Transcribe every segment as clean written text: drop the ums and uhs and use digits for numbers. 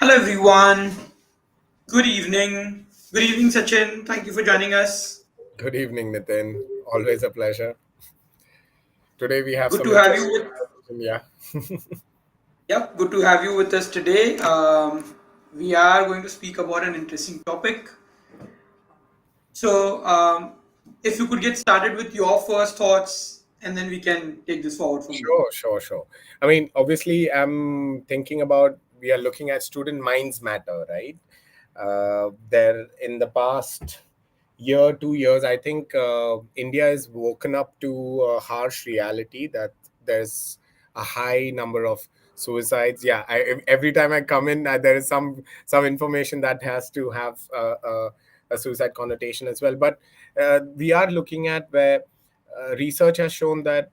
Hello everyone. Good evening. Good evening, Sachin. Thank you for joining us. Good evening, Nitin. Always a pleasure. Today we have Good some to have you interesting with. conversation. Yeah, Yep, good to have you with us today. We are going to speak about an interesting topic. So, if you could get started with your first thoughts, and then we can take this forward from there. sure. I mean, obviously, I'm thinking about we are looking at student minds matter, right? There in the past year, 2 years, I think India is woken up to a harsh reality that there's a high number of suicides. Yeah, every time I come in, there is some information that has to have a suicide connotation as well. But we are looking at where research has shown that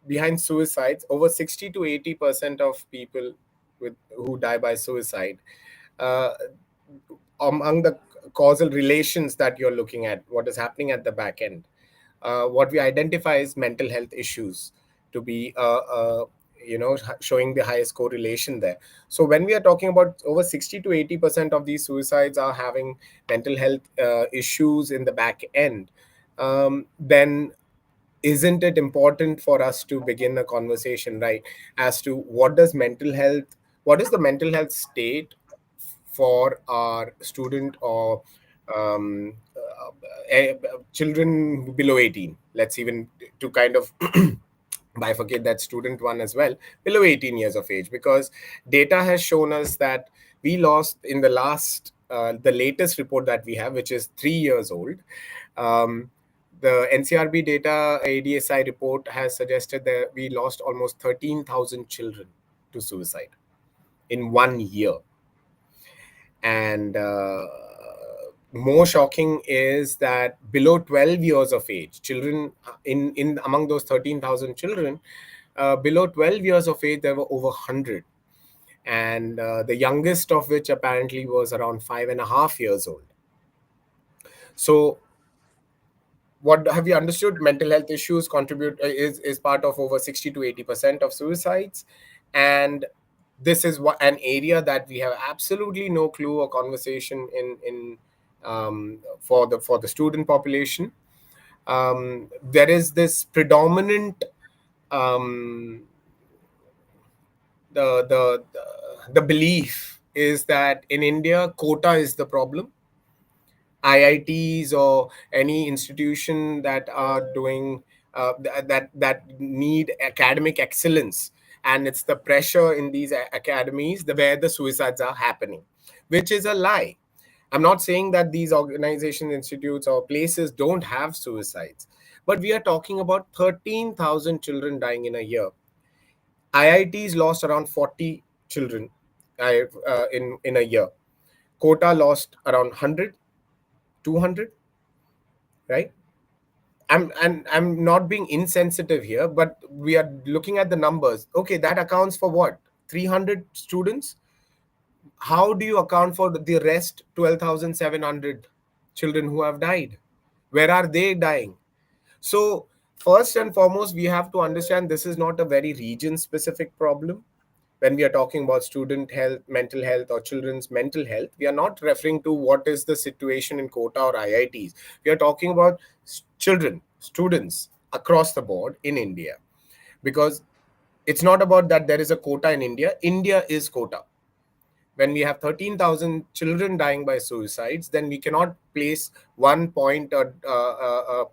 behind suicides, over 60 to 80% of people who die by suicide, uh, among the causal relations that you're looking at, what is happening at the back end, what we identify is mental health issues to be showing the highest correlation there. So when we are talking about over 60 to 80% of these suicides are having mental health issues in the back end, then isn't it important for us to begin a conversation, right, as to what is the mental health state for our student or um, children below 18? Let's even to kind of bifurcate that student one as well, below 18 years of age, because data has shown us that we lost in the latest report that we have, which is 3 years old. Um, the NCRB data ADSI report has suggested that we lost almost 13,000 children to suicide in 1 year. And more shocking is that below 12 years of age, children in among those 13,000 children, below 12 years of age, there were over 100. And the youngest of which apparently was around 5.5 years old. So what have you understood? Mental health issues contribute is part of over 60 to 80% of suicides, and this is what an area that we have absolutely no clue or conversation in for the student population. There is this predominant um, the belief is that in India, quota is the problem. IITs or any institution that are doing that need academic excellence, and it's the pressure in these academies where the suicides are happening, which is a lie. I'm not saying that these organizations, institutes, or places don't have suicides, but we are talking about 13,000 children dying in a year. IITs lost around 40 children in a year. Kota lost around 100, 200, right? I'm not being insensitive here, but we are looking at the numbers. Okay, that accounts for what? 300 students. How do you account for the rest 12,700 children who have died? Where are they dying? So first and foremost, we have to understand this is not a very region specific problem. When we are talking about student health, mental health, or children's mental health, we are not referring to what is the situation in Kota or IITs. We are talking about children, students across the board in India, because it's not about that there is a quota in India. India is quota. When we have 13,000 children dying by suicides, then we cannot place one point or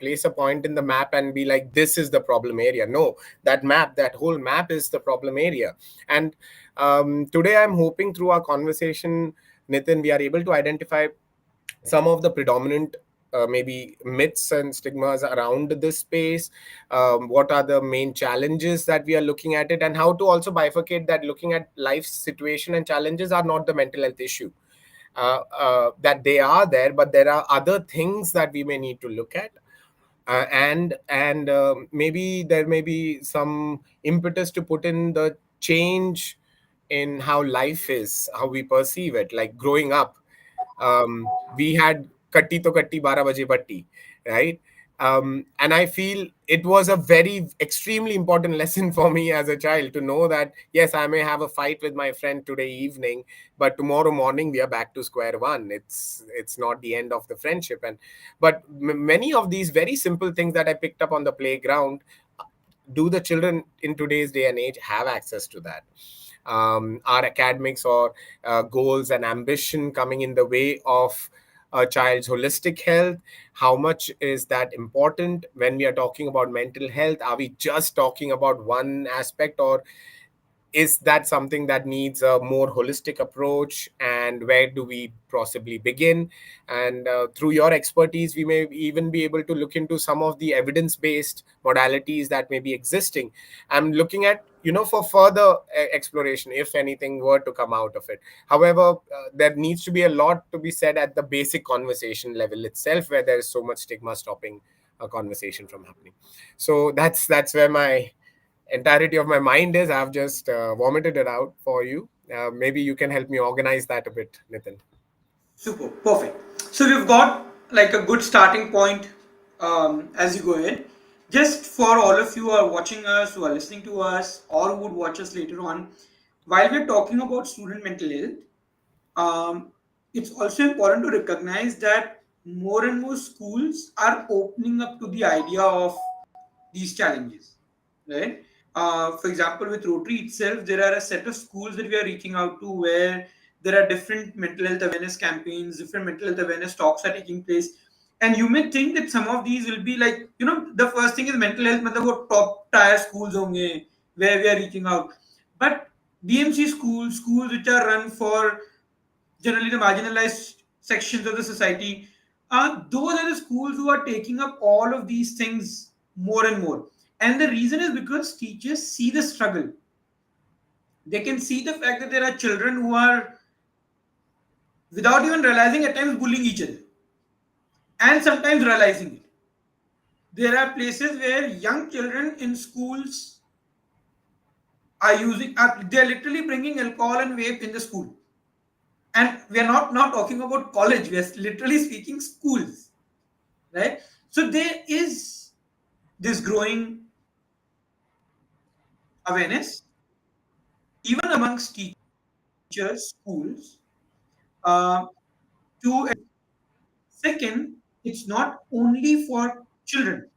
place a point in the map and be like, this is the problem area. No, that whole map is the problem area. And today I'm hoping through our conversation, Nitin, we are able to identify some of the predominant maybe myths and stigmas around this space. What are the main challenges that we are looking at it, and how to also bifurcate that looking at life situation and challenges are not the mental health issue. That they are there, but there are other things that we may need to look at. And maybe there may be some impetus to put in the change in how life is, how we perceive it. Like growing up, we had katti to katti 12 baje batti, right? And I feel it was a very extremely important lesson for me as a child to know that yes, I may have a fight with my friend today evening, but tomorrow morning we are back to square one. It's not the end of the friendship. And but many of these very simple things that I picked up on the playground, do the children in today's day and age have access to that? Are academics or goals and ambition coming in the way of a child's holistic health? How much is that important when we are talking about mental health? Are we just talking about one aspect, or is that something that needs a more holistic approach, and where do we possibly begin? And through your expertise, we may even be able to look into some of the evidence based modalities that may be existing. I'm looking at, for further exploration if anything were to come out of it. However, there needs to be a lot to be said at the basic conversation level itself, where there is so much stigma stopping a conversation from happening. So that's where my entirety of my mind is. I've just vomited it out for you. Maybe you can help me organize that a bit, Nitin. Super, perfect. So we've got like a good starting point as you go ahead. Just for all of you who are watching us, who are listening to us, or who would watch us later on, while we're talking about student mental health, it's also important to recognize that more and more schools are opening up to the idea of these challenges, right? For example, with Rotary itself, there are a set of schools that we are reaching out to where there are different mental health awareness campaigns, different mental health awareness talks are taking place. And you may think that some of these will be like, the first thing is mental health, matlab wo top tier schools honge where we are reaching out. But DMC schools, schools which are run for generally the marginalized sections of the society, those are the schools who are taking up all of these things more and more. And the reason is because teachers see the struggle. They can see the fact that there are children who are, without even realizing, at times bullying each other, and sometimes realizing it. There are places where young children in schools are using, they're literally bringing alcohol and vape in the school. And we are not talking about college, we are literally speaking schools, right? So there is this growing awareness even amongst teachers, schools, uh, to second, it's not only for children.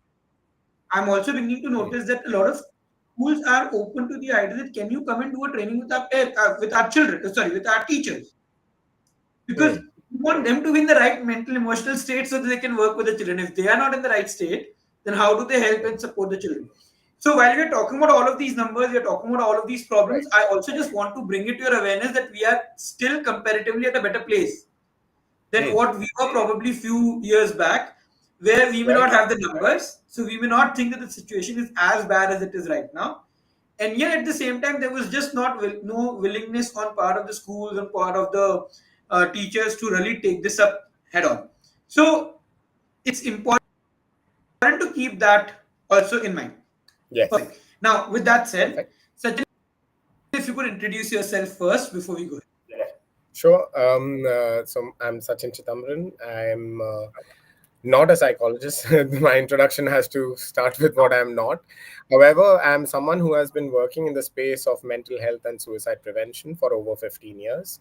I'm also beginning to Mm, notice that a lot of schools are open to the idea that can you come and do a training with our children, sorry, with our teachers, because mm, we want them to be in the right mental emotional state so that they can work with the children. If they are not in the right state, then how do they help and support the children? So while we're talking about all of these numbers, we're talking about all of these problems, right. I also just want to bring it to your awareness that we are still comparatively at a better place than Mm, what we were probably few years back, where we may right. not have the numbers, so we may not think that the situation is as bad as it is right now. And yet at the same time, there was just no willingness on part of the schools and part of the teachers to really take this up head on. So it's important to keep that also in mind. Yes. Perfect. Now, with that said, Perfect. Sachin, if you could introduce yourself first before we go. Sure. So I'm Sachin Chitambaran. I'm not a psychologist. My introduction has to start with what I'm not. However, I'm someone who has been working in the space of mental health and suicide prevention for over 15 years.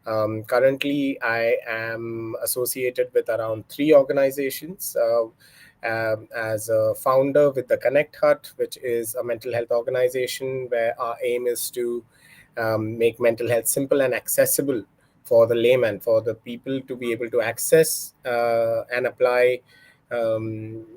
Currently, I am associated with around three organizations. As a founder with the Connect Hut, which is a mental health organization where our aim is to make mental health simple and accessible for the layman, for the people to be able to access and apply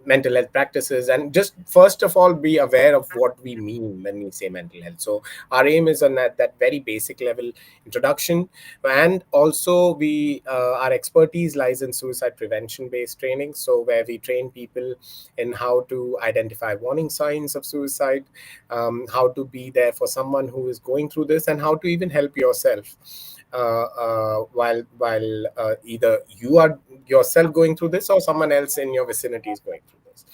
mental health practices, and just first of all be aware of what we mean when we say mental health. So our aim is on that very basic level introduction, and also we our expertise lies in suicide prevention based training, so where we train people in how to identify warning signs of suicide, how to be there for someone who is going through this, and how to even help yourself while either you are yourself going through this or someone else in your vicinity is going through this.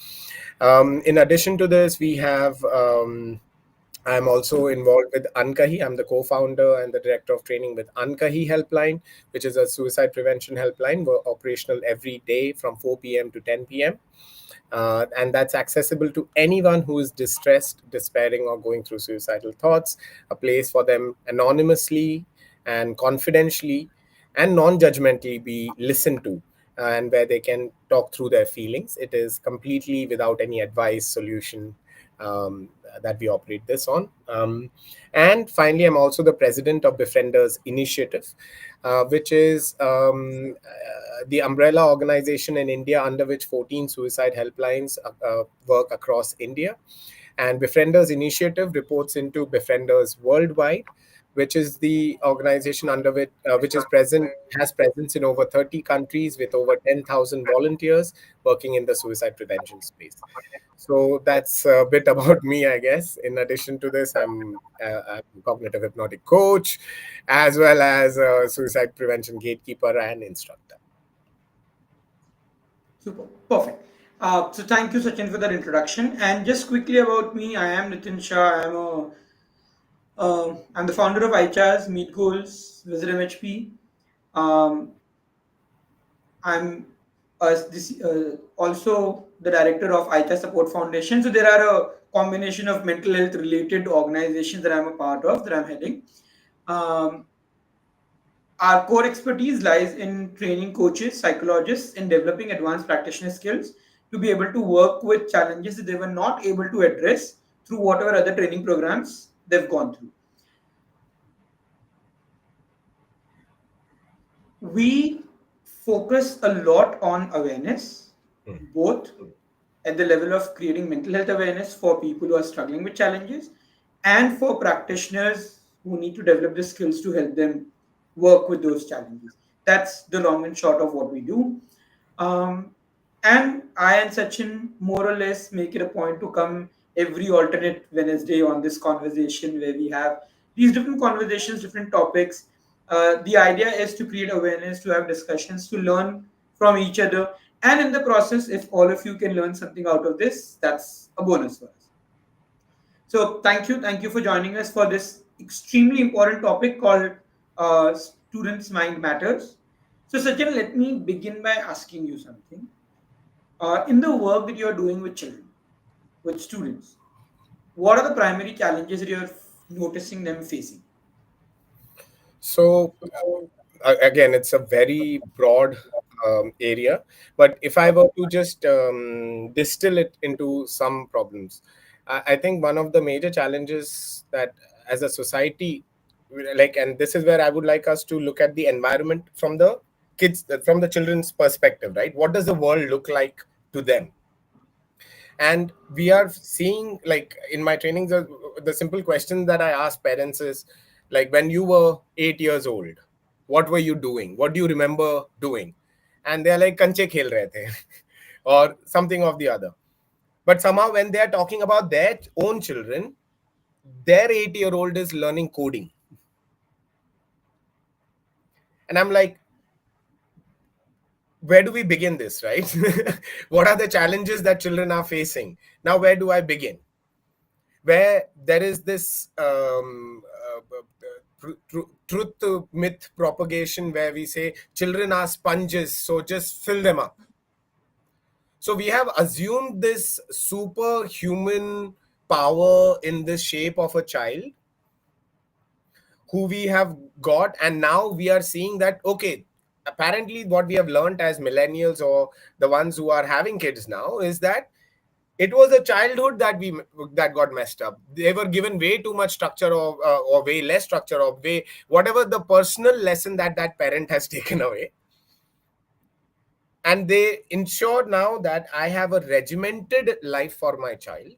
In addition to this, we have I'm also involved with Ankahi. I'm the co-founder and the director of training with Ankahi Helpline, which is a suicide prevention helpline. We're operational every day from 4 p.m. to 10 p.m. and that's accessible to anyone who is distressed, despairing, or going through suicidal thoughts. A place for them anonymously and confidentially and non-judgmentally be listened to, and where they can talk through their feelings. It is completely without any advice, solution, um, that we operate this on. And finally, I'm also the president of Befrienders Initiative, which is the umbrella organization in India under which 14 suicide helplines work across India. And Befrienders Initiative reports into Befrienders Worldwide, which is the organization under which is present has presence in over 30 countries with over 10,000 volunteers working in the suicide prevention space. So that's a bit about me, I guess. In addition to this, I'm a cognitive hypnotic coach, as well as a suicide prevention gatekeeper and instructor. Super. Perfect. So thank you, Sachin, for that introduction. And just quickly about me, I am Nitin Shah. I'm the founder of ICHARS, Meet Goals, Visit MHP. Um, I'm also the director of ICHARS Support Foundation. So there are a combination of mental health related organizations that I'm a part of, that I'm heading. Um, Our core expertise lies in training coaches, psychologists, in developing advanced practitioner skills to be able to work with challenges that they were not able to address through whatever other training programs they've gone through. We focus a lot on awareness, both at the level of creating mental health awareness for people who are struggling with challenges and for practitioners who need to develop the skills to help them work with those challenges. That's the long and short of what we do. Um, and I and Sachin more or less make it a point to come every alternate Wednesday on this conversation where we have these different conversations, different topics. The idea is to create awareness, to have discussions, to learn from each other. And in the process, if all of you can learn something out of this, that's a bonus for us. So thank you for joining us for this extremely important topic called Students' Mind Matters. So Sachin, let me begin by asking you something. In the work that you're doing with children, with students, what are the primary challenges that you're noticing them facing? So again, it's a very broad area, but if I were to just distill it into some problems, I think one of the major challenges that as a society, like, and this is where I would like us to look at the environment from the kids, from the children's perspective, right? What does the world look like to them? And we are seeing, like, in my trainings, the simple question that I ask parents is, like, when you were 8 years old, what were you doing? What do you remember doing? And they're like, kanche khel rahe the or something of the other. But somehow when they're talking about their own children, their 8-year-old is learning coding. And I'm like, where do we begin this, right? What are the challenges that children are facing? Now, where do I begin? Where there is this truth to myth propagation where we say children are sponges, so just fill them up. So we have assumed this superhuman power in the shape of a child who we have got, and now we are seeing that, okay, apparently what we have learned as millennials or the ones who are having kids now is that it was a childhood that got messed up. They were given way too much structure, or way less structure, or way whatever the personal lesson that that parent has taken away, and they ensure now that I have a regimented life for my child,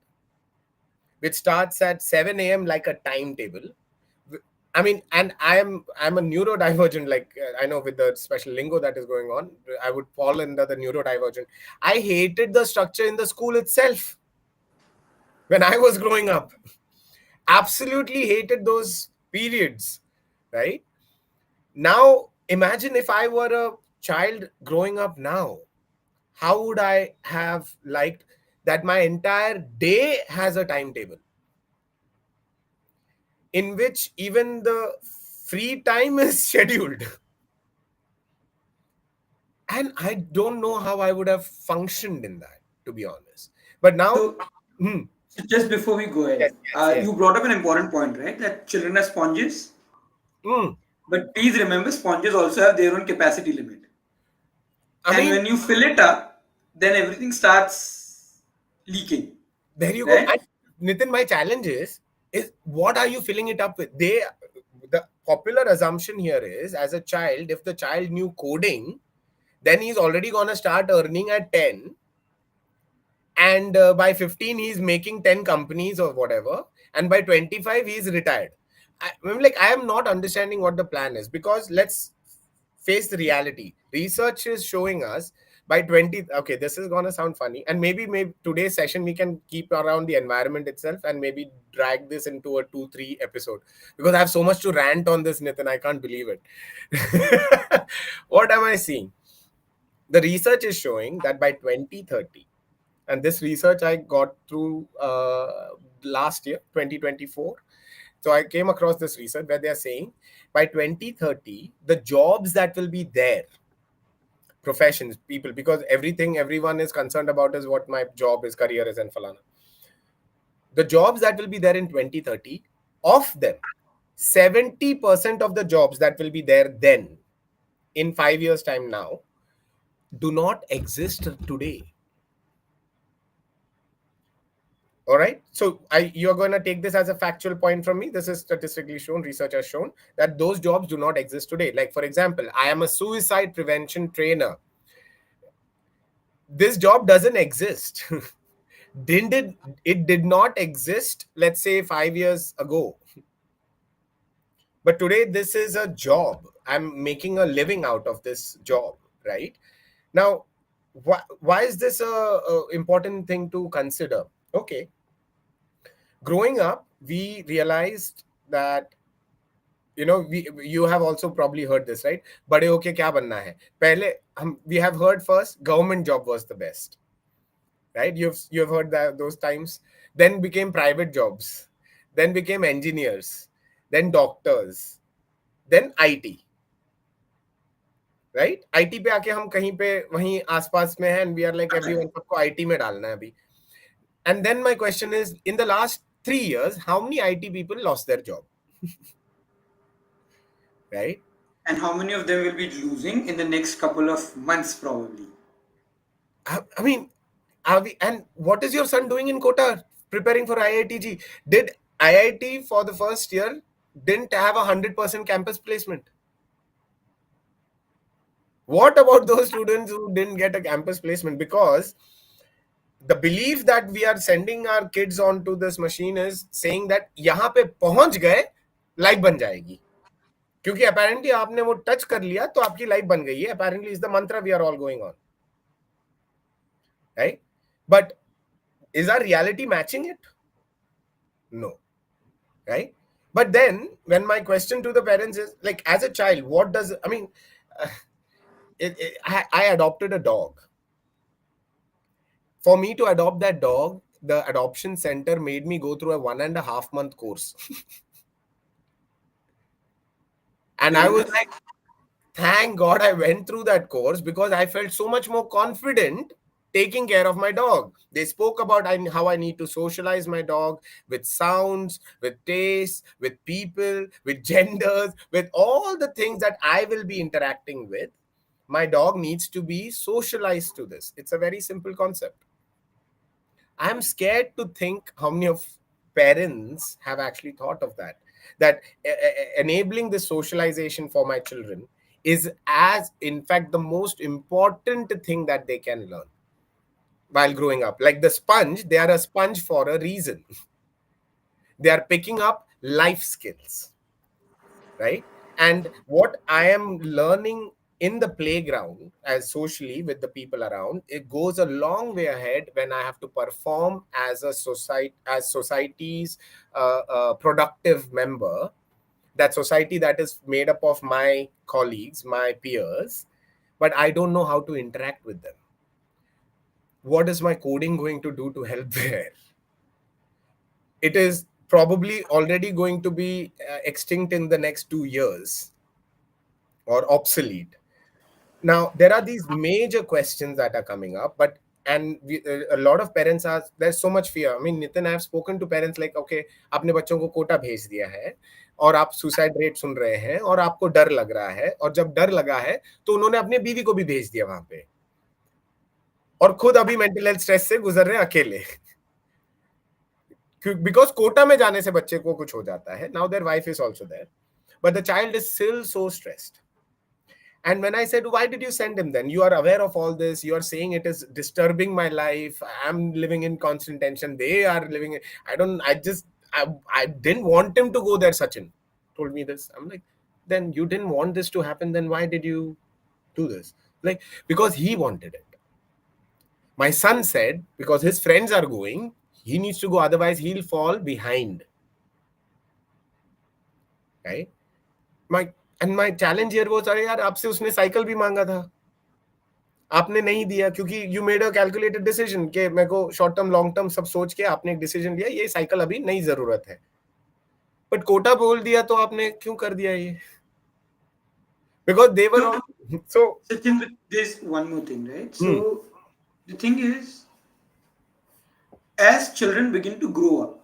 which starts at 7 a.m. like a timetable. I mean, and I'm a neurodivergent. Like, I know with the special lingo that is going on, I would fall under the neurodivergent. I hated the structure in the school itself when I was growing up. Absolutely hated those periods, right? Now, imagine if I were a child growing up now, how would I have liked that my entire day has a timetable in which even the free time is scheduled? And I don't know how I would have functioned in that. to be honest. But now, So, hmm, so just before we go yes, ahead, yes, yes. you brought up an important point, right? That children are sponges. Hmm. But please remember, sponges also have their own capacity limit. I And mean, when you fill it up, then everything starts leaking, there you go. right? And Nitin, my challenge is what are you filling it up with? The popular assumption here is, as a child, if the child knew coding, then he's already gonna start earning at 10, and by 15 he's making 10 companies or whatever, and by 25 he's retired. I'm like, I am not understanding what the plan is, because let's face the reality. Research is showing us by 20, okay, this is going to sound funny, and maybe today's session we can keep around the environment itself and maybe drag this into a 2-3 episode, because I have so much to rant on this, Nitin, I can't believe it. What am I seeing? The research is showing that by 2030, and this research I got through last year 2024, so I came across this research where they are saying by 2030 the jobs that will be there, professions, people, because everything everyone is concerned about is what my job is, career is, and falana. The jobs that will be there in 2030, of them 70% of the jobs that will be there then, in 5 years time now, do not exist today. All right. So you're going to take this as a factual point from me. This is statistically shown, research has shown that those jobs do not exist today. Like, for example, I am a suicide prevention trainer. This job doesn't exist. It did not exist, let's say, 5 years ago. But today, this is a job. I'm making a living out of this job, right? Now, why is this a important thing to consider? Okay. Growing up, we realized that, you have also probably heard this, right? बड़े होके क्या बनना है? पहले we have heard first government job was the best, right? You've heard that those times. Then became private jobs, then became engineers, then doctors, then IT, right? IT पे आके हम कहीं पे वहीं आसपास में हैं, and we are like everyone सबको IT में डालना है अभी. And then my question is, in the last 3 years, how many IT people lost their job, right? And how many of them will be losing in the next couple of months, probably? I mean, are we, and what is your son doing in Kota preparing for IITG? Did IIT for the first year didn't have 100% campus placement? What about those students who didn't get a campus placement? Because the belief that we are sending our kids onto this machine is saying that यहाँ पे पहुंच गए life बन जाएगी, क्योंकि apparently आपने वो touch कर लिया तो आपकी लाइफ बन गई है. Apparently is the mantra we are all going on, right? But is our reality matching it? No, right? But then when my question to the parents is like, as a child, what does, I mean, uh, I adopted a dog. For me to adopt that dog, the adoption center made me go through a 1.5 month course. And Fair I was enough. like, thank God I went through that course, because I felt so much more confident taking care of my dog. They spoke about how I need to socialize my dog with sounds, with tastes, with people, with genders, with all the things that I will be interacting with. My dog needs to be socialized to this. It's a very simple concept. I'm scared to think how many of parents have actually thought of that. That enabling this socialization for my children is, as in fact, the most important thing that they can learn while growing up. Like the sponge, they are a sponge for a reason. They are picking up life skills, right? And what I am learning in the playground as socially with the people around, it goes a long way ahead when I have to perform as a society's productive member, that society that is made up of my colleagues, my peers, but I don't know how to interact with them. What is my coding going to do to help there? It is probably already going to be extinct in the next 2 years, or obsolete. Now, there are these major questions that are coming up, but and a lot of parents are, there's so much fear. I mean, Nitin, I have spoken to parents like, okay, आपने बच्चों को कोटा भेज दिया है और आप suicide rate सुन रहे हैं और आपको डर लग रहा है, और जब डर लगा है तो उन्होंने अपनी बीवी को भी भेज दिया वहां पे, और खुद अभी मेंटल हेल्थ स्ट्रेस से गुजर रहे हैं अकेले, बिकॉज कोटा में जाने से बच्चे को कुछ हो जाता है. Now their wife is also there, but the child is still so stressed. And when I said, why did you send him then? You are aware of all this. You are saying it is disturbing my life. I'm living in constant tension. They are living. I didn't want him to go there. Sachin told me this. I'm like, then you didn't want this to happen. Then why did you do this? Like, because he wanted it. My son said, because his friends are going, he needs to go. Otherwise, he'll fall behind. Right? And my challenge here was, अरे यार आपसे उसने cycle भी मांगा था, आपने नहीं दिया, क्योंकि you made a calculated decision कि मेरे को शॉर्ट टर्म लॉन्ग टर्म सब सोच के आपने एक डिसीजन लिया, ये साइकिल अभी नहीं जरूरत है. बट कोटा बोल दिया तो आपने क्यों कर दिया ये? Because they were all. So Sachin, there's one more thing, right? So the thing is, as children begin to grow up,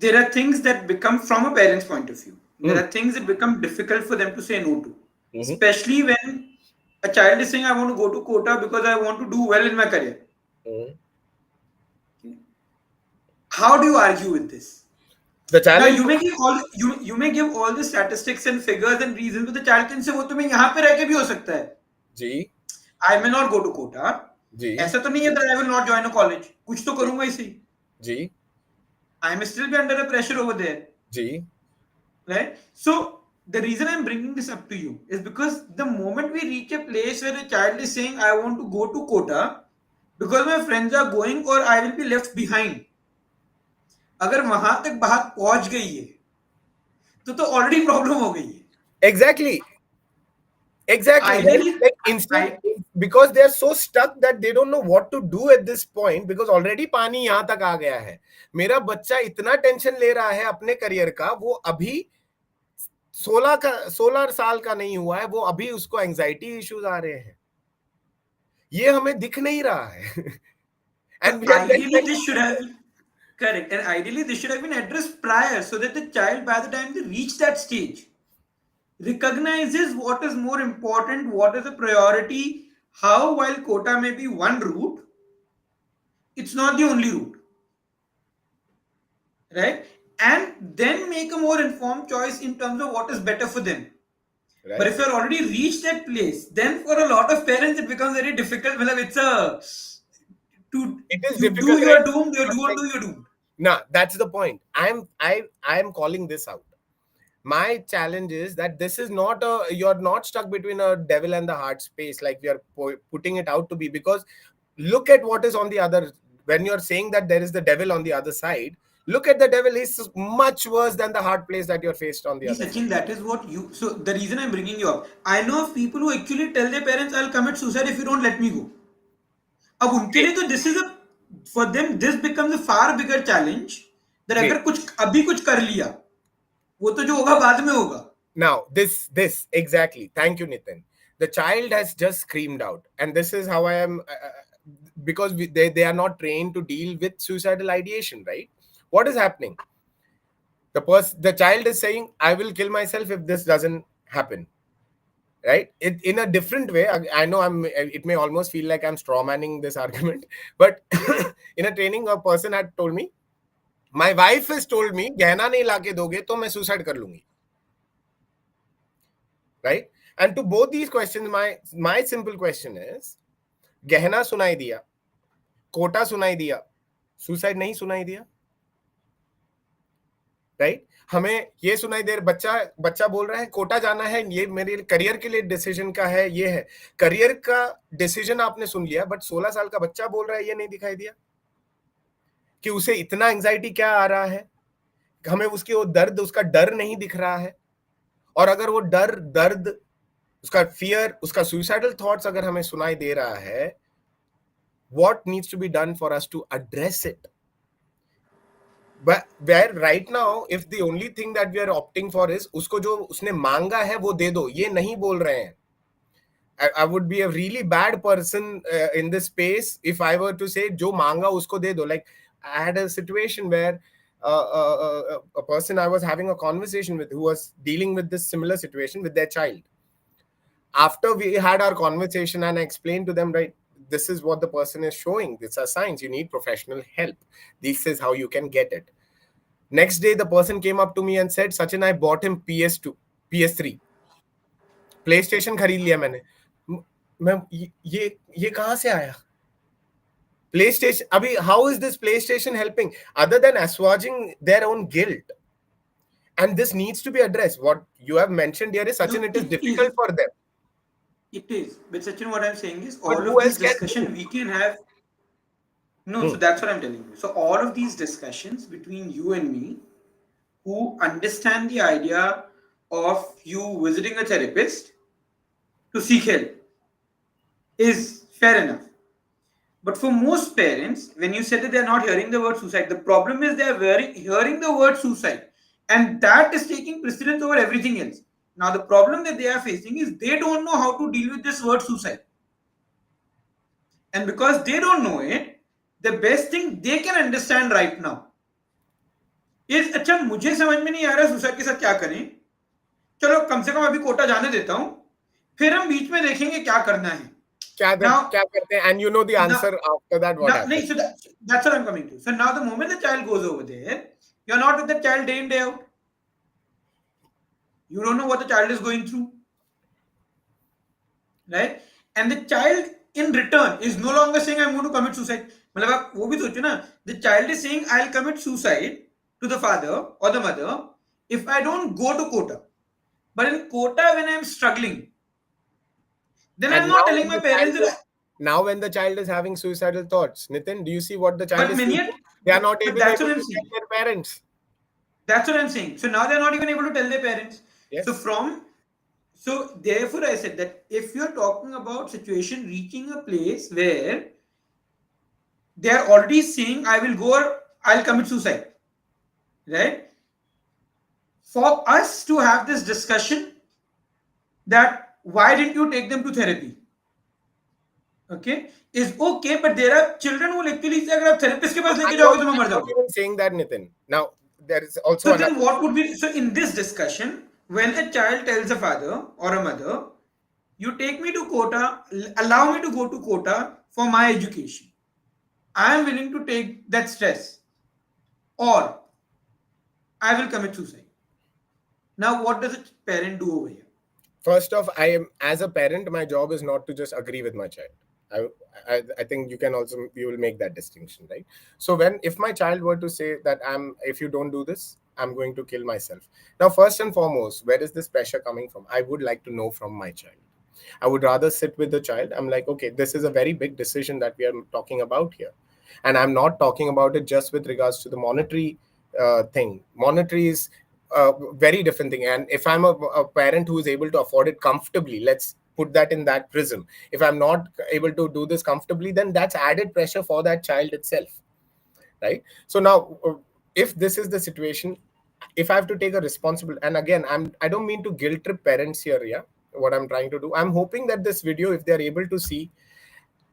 there are things that become, from a parent's point of view, there are things that become difficult for them to say no to. Especially when a child is saying, I want to go to Kota because I want to do well in my career. How do you argue with this? The challenge, now you may give all the statistics and figures and reasons, but the child can say, वो तो मैं यहाँ पे रह के भी हो सकता है जी, I may not go to Kota जी, ऐसा तो नहीं है that I will not join a college, कुछ तो करूंगा इसी जी, I may still be under a pressure over there ji, right? So the reason I'm bringing this up to you is because the moment we reach a place where a child is saying, I want to go to Kota because my friends are going or I will be left behind, अगर वहां तक बात पहुंच गई है तो already problem हो गई है. Exactly. Ideally, like instant, because they are so stuck that they don't know what to do at this point, because already पानी यहाँ तक आ गया है. मेरा बच्चा इतना टेंशन ले रहा है अपने करियर का, वो अभी 16 साल का नहीं हुआ है, वो अभी उसको एंजाइटी इश्यूज आ रहे हैं. ये हमें दिख नहीं रहा है. And ideally this should have been correct, and ideally this should have been addressed prior, so that the child, by the time they reach that stage, recognizes what is more important, what is the priority, how, while Kota may be one route, it's not the only route, right? And then make a more informed choice in terms of what is better for them. Right. But if you're already reached that place, then for a lot of parents it becomes very difficult. It is difficult. Do your doom, you do your doom. No, that's the point. I'm calling this out. My challenge is that this is not you're not stuck between a devil and the heart space like we are putting it out to be, because look at what is on the other. When you're saying that there is the devil on the other side, look at the devil. He's much worse than the hard place that you're faced on the other Sachin, side. that is what you... So the reason I'm bringing you up, I know of people who actually tell their parents, I'll commit suicide if you don't let me go. अब उनके लिए तो this is a... For them, this becomes a far bigger challenge. That अगर कुछ अभी कुछ कर लिया, वो तो जो होगा बाद में होगा. Now, this exactly. Thank you, Nitin. The child has just screamed out, and this is how I am, because they are not trained to deal with suicidal ideation, right? What is happening? The child is saying, I will kill myself if this doesn't happen, right? In a different way. I know it may almost feel like I'm strawmanning this argument, but in a training, a person had told me, my wife has told me, गहना नहीं लाके दोगे तो मैं suicide कर लूंगी, right? And to both these questions, my simple question is, गहना सुनाई दिया, कोटा सुनाई दिया, suicide नहीं सुनाई दिया, राइट? हमें ये सुनाई दे, बच्चा बोल रहा है कोटा जाना है, ये मेरे करियर के लिए डिसीजन का है, ये है करियर का डिसीजन आपने सुन लिया, बट 16 साल का बच्चा बोल रहा है ये नहीं दिखाई दिया कि उसे इतना एंजाइटी क्या आ रहा है, हमें उसकी वो दर्द, उसका डर नहीं दिख रहा है. और अगर वो दर्द, उसका फियर, उसका सुइसाइडल थॉट्स अगर हमें सुनाई दे रहा है, what needs to be done for us to address it? But where right now, if the only thing that we are opting for is उसको जो उसने मांगा है वो दे दो, ये नहीं बोल रहे हैं. I would be a really bad person in this space if I were to say, "Jo manga usko de do." Like I had a situation where a person I was having a conversation with who was dealing with this similar situation with their child. After we had our conversation and I explained to them, right, this is what the person is showing. These are signs. You need professional help. This is how you can get it. Next day, the person came up to me and said, Sachin, I bought him PS2, PS3, PlayStation खरीद लिया मैंने. मैं ये कहाँ से आया? PlayStation. Abhi, how is this PlayStation helping other than assuaging their own guilt? And this needs to be addressed. What you have mentioned here is, Sachin, No, it is it difficult is. for them. It is. But Sachin, what I'm saying is But all who of these else can do? discussion we can have. No, so Hmm. that's what I'm telling you. So all of these discussions between you and me, who understand the idea of you visiting a therapist to seek help, is fair enough. But for most parents, when you say that they're not hearing the word suicide, the problem is they're hearing the word suicide. And that is taking precedence over everything else. Now, the problem that they are facing is they don't know how to deal with this word suicide. And because they don't know it, the best thing they can understand right now is, अच्छा मुझे समझ में नहीं आ रहा suicide के साथ क्या करें, चलो कम से कम अभी कोटा जाने देता हूं, फिर हम बीच में देखेंगे क्या करना है. Now, क्या करते हैं? And you know the now, answer after that what no, happens. so that's what I'm coming to. So now the moment the child goes over there, you're not with the child day in day out. You don't know what the child is going through, right? And the child in return is no longer saying I'm going to commit suicide. मतलब आप वो भी सोचो ना, the child is saying I'll commit suicide to the father or the mother if I don't go to Kota. But in Kota, when I'm struggling, then I'm And not telling my parents that. now when the child is having suicidal thoughts, Nitin, do you see what the child But is many, feeling? They are not but even that's able what I'm to tell saying. their parents. That's what I'm saying. So now they're not even able to tell their parents. So Yes. therefore I said that if you're talking about situation reaching a place where they're already saying I will go or I'll commit suicide, right? For us to have this discussion that why didn't you take them to therapy? Okay, is okay, but there are children who literally say अगर आप therapist के No, पास लेके I'm जाओगे तो मैं मर not जाऊंगा. even saying that, Nitin. Now, there is also So another. then what would be, so in this discussion, when a child tells a father or a mother, you take me to Kota, allow me to go to Kota for my education. I am willing to take that stress or I will commit suicide. Now what does a parent do over here? First off, I am as a parent, my job is not to just agree with my child. I, I think you can also you will make that distinction, right? So when if my child were to say that if you don't do this, I'm going to kill myself. Now, first and foremost, where is this pressure coming from? I would like to know from my child. I would rather sit with the child. I'm like, okay, this is a very big decision that we are talking about here. And I'm not talking about it just with regards to the monetary thing. Monetary is a very different thing. And if I'm a parent who is able to afford it comfortably, let's put that in that prism. If I'm not able to do this comfortably, then that's added pressure for that child itself, right? So now, if this is the situation, if I have to take a responsible, and again, I don't mean to guilt trip parents here, yeah. What I'm trying to do, I'm hoping that this video, if they're able to see,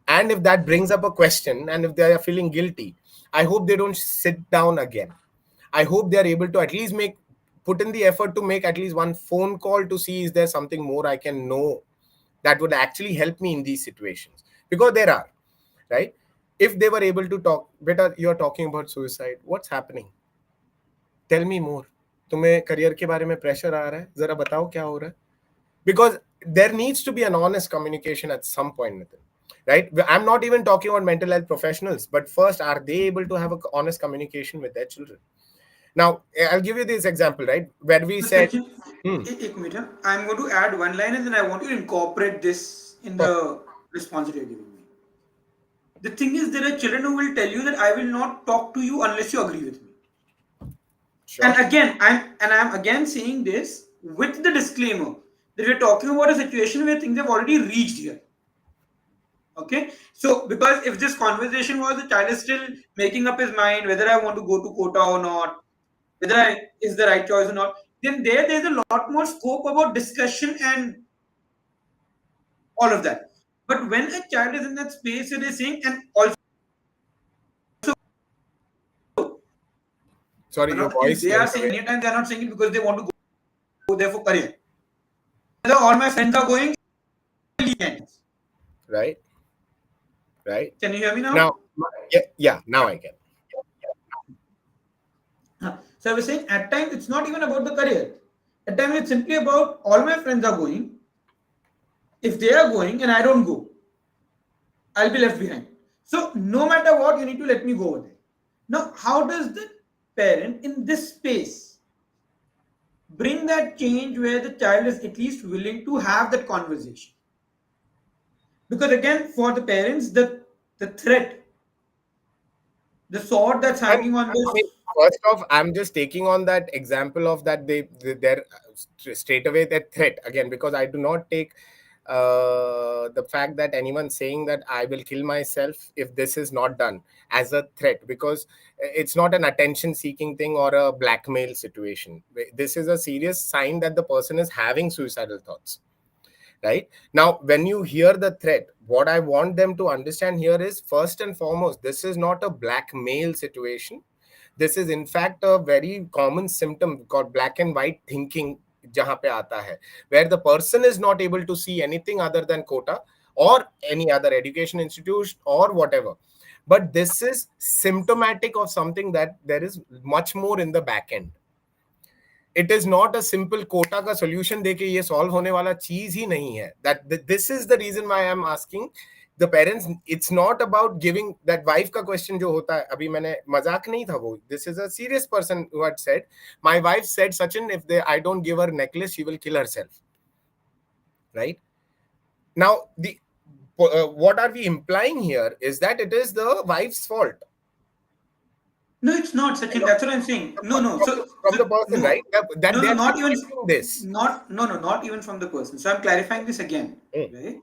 and if that brings up a question, and if they are feeling guilty, I hope they don't sit down again. I hope they are able to at least put in the effort to make at least one phone call to see is there something more I can know that would actually help me in these situations, because there are, right? If they were able to talk better, you're talking about suicide, what's happening? Tell me more. तुम्हें career के बारे में pressure आ रहा है, जरा बताओ क्या हो रहा है? Because there needs to be an honest communication at some point, Nitin, right? I'm not even talking about mental health professionals, but first, are they able to have a honest communication with their children? Now, I'll give you this example, right, where we So said, Sachin, एक minute. I'm going to add one line and then I want you to incorporate this in perfect, the response that you're giving me. The thing is, there are children who will tell you that I will not talk to you unless you agree with me. And sure, again, I'm again saying this with the disclaimer that we're talking about a situation where things have already reached here. Okay, so because if this conversation was the child is still making up his mind whether I want to go to Kota or not, whether I is the right choice or not, then there's a lot more scope about discussion and all of that. But when a child is in that space, it is saying, and also Sorry, one of your the things voice they are went saying, away. many times they are not saying it because they want to go there for career. All my friends are going weekends. Right, right. Can you hear me now? Now, yeah, now I can. So I was saying at times it's not even about the career. At times it's simply about all my friends are going. If they are going and I don't go, I'll be left behind. So no matter what, you need to let me go over there. Now, how does the parent in this space bring that change where the child is at least willing to have that conversation? Because again, for the parents, the threat, the sword that's And hanging on I this. mean, first off, I'm just taking on that example of that they're straight away that threat again, because I do not take the fact that anyone saying that I will kill myself if this is not done as a threat, because it's not an attention seeking thing or a blackmail situation. This is a serious sign that the person is having suicidal thoughts. Right now, when you hear the threat, what I want them to understand here is, first and foremost, this is not a blackmail situation. This is in fact a very common symptom called black and white thinking, jahan pe aata hai, where the person is not able to see anything other than Kota or any other education institution or whatever. But this is symptomatic of something, that there is much more in the back end. It is not a simple quota का solution देके ये solve होने वाला चीज ही नहीं है. That this is the reason why I am asking the parents. It's not about giving that wife का क्वेश्चन जो होता है, अभी मैंने मजाक नहीं था वो, this is a serious person who had said, my wife said Sachin, if they I don't give her necklace she will kill herself. Right now the what are we implying here is that it is the wife's fault. No, it's not, Sachin. That's what I'm saying. No, no. From the person, right? No, That no, they no, are not even, neglecting this. not even from the person. So I'm clarifying this again, Hmm. right?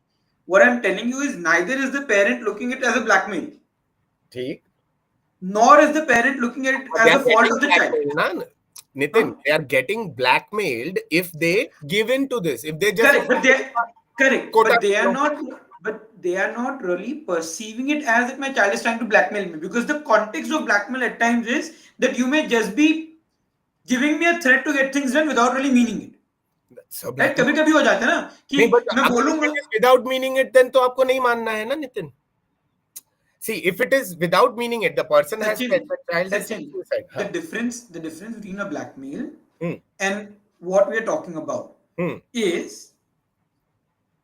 What I'm telling you is neither is the parent looking at it as a blackmail, ठीक. nor is the parent looking at it They as are a fault getting of the child. blackmailed, na? Huh? Nitin, they are getting blackmailed if they give in to this. If they just Correct, but they correct, quota, but they are not really perceiving it as that my child is trying to blackmail me, because the context of blackmail at times is that you may just be giving me a threat to get things done without really meaning it. that's a right, blackmail. कभी कभी हो जाता है ना कि नहीं, but मैं अगर if बोलूंगा. it is without meaning it, then तो आपको नहीं मानना है ना, Nitin. See, if it is without meaning it, the person has Sachin, said the child is Sachin, suicide. the Huh. difference between a blackmail Hmm. and what we are talking about Hmm. is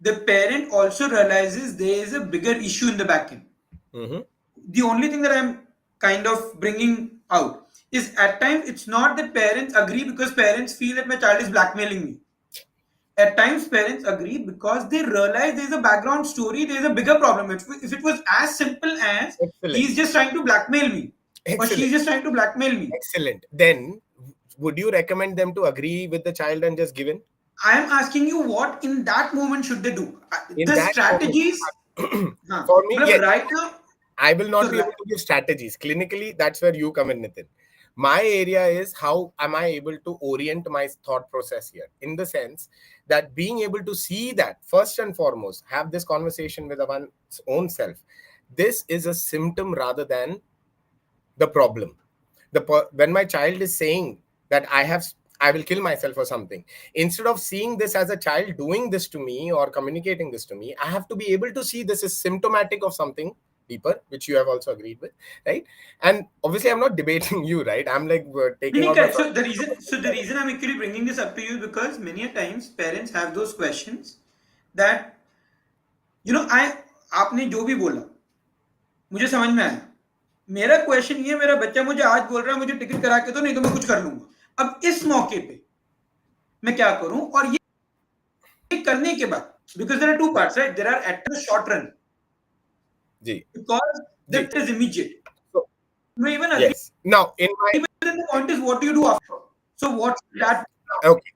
the parent also realizes there is a bigger issue in the back end. Mm-hmm. The only thing that I'm kind of bringing out is at times it's not that parents agree because parents feel that my child is blackmailing me. At times parents agree because they realize there's a background story, there's a bigger problem. If it was as simple as Excellent. he's just trying to blackmail me or Excellent. she's just trying to blackmail me, Excellent. Then, would you recommend them to agree with the child and just give in? I am asking you what in that moment should they do. In The that moment, strategies, for me, but yes. right now, I will not so be able to give strategies. Clinically, that's where you come in, Nitin. My area is how am I able to orient my thought process here, in the sense that being able to see that, first and foremost, have this conversation with one's own self. This is a symptom rather than the problem. When my child is saying that I will kill myself or something, instead of seeing this as a child doing this to me or communicating this to me, I have to be able to see this is symptomatic of something deeper, which you have also agreed with, right? And obviously I'm not debating you, right? I'm like taking out my correct. So the reason I'm actually bringing this up to you is because many a times parents have those questions that I आपने जो भी बोला मुझे समझ में आया. मेरा question ये, मेरा बच्चा मुझे आज बोल रहा है मुझे टिकट करा के दो नहीं तो मैं कुछ कर लूंगा. अब इस मौके पे मैं क्या करूं, और ये करने के बाद, because there are two parts, right? There are at the short run जी because जी. that is immediate. So, You even agree, yes. Now, in my but then the point is what do you do after? So what's that? okay.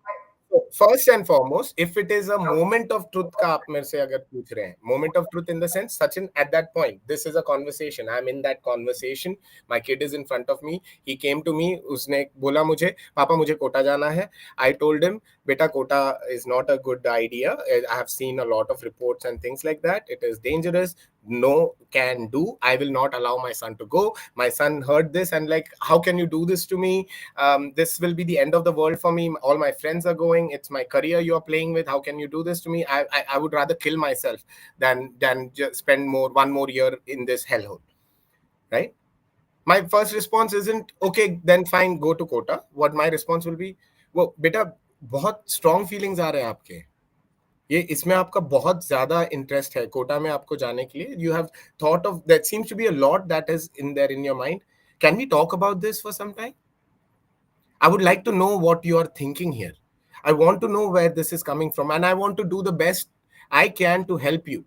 So first and foremost, if it is a moment of truth का आप मेरे से अगर पूछ रहे हैं, moment of truth in the sense, Sachin, at that point, this is a conversation. I'm in that conversation. My kid is in front of me. He came to me. उसने बोला मुझे, पापा मुझे कोटा जाना है. I told him, बेटा Kota is not a good idea. I have seen a lot of reports and things like that. It is dangerous. No can do. I will not allow my son to go. My son heard this and like, how can you do this to me? This will be the end of the world for me. All my friends are going. It's my career you're playing with. How can you do this to me? I would rather kill myself than just spend one more year in this hellhole, right? My first response isn't okay. Then fine, go to Kota. What my response will be? वो बेटा बहुत strong feelings आ रहे हैं आपके, ये इसमें आपका बहुत ज्यादा इंटरेस्ट है कोटा में आपको जाने के लिए, you have thought of that, seems to be a lot that is in there in your mind, can we talk about this for some time? I would like to know what you are thinking here. I want to know where this is coming from, and I want to do the best I can to help you.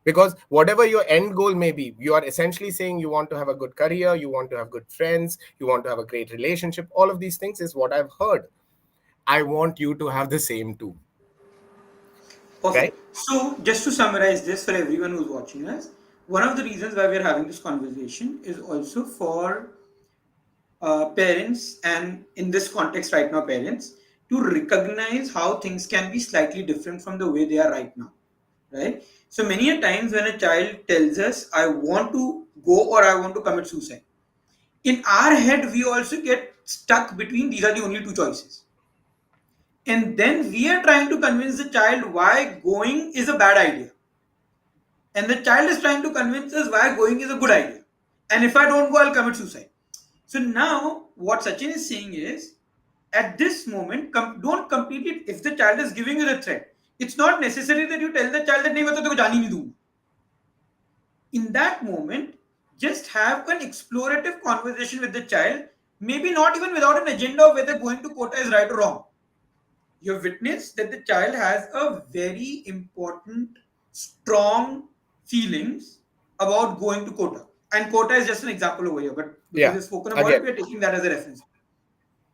Because whatever your end goal may be, you are essentially saying you want to have a good career, you want to have good friends, you want to have a great relationship. All of these things is what I've heard. I want you to have the same too, right? Perfect. So, just to summarize this for everyone who's watching us, one of the reasons why we're having this conversation is also for parents, and in this context right now, parents, to recognize how things can be slightly different from the way they are right now. Right? So, many a times when a child tells us, I want to go or I want to commit suicide, in our head, we also get stuck between these are the only two choices. And then we are trying to convince the child why going is a bad idea. And the child is trying to convince us why going is a good idea. And if I don't go, I'll commit suicide. So now, what Sachin is saying is, at this moment, don't complete it. If the child is giving you the threat, it's not necessary that you tell the child that नहीं मैं तो तेरे को जाने नहीं दूंगा. In that moment, just have an explorative conversation with the child, maybe not even without an agenda of whether going to Kota is right or wrong. You've witnessed that the child has a very important, strong feelings about going to Kota. And Kota is just an example over here, but because we've spoken about it, we're taking that as a reference.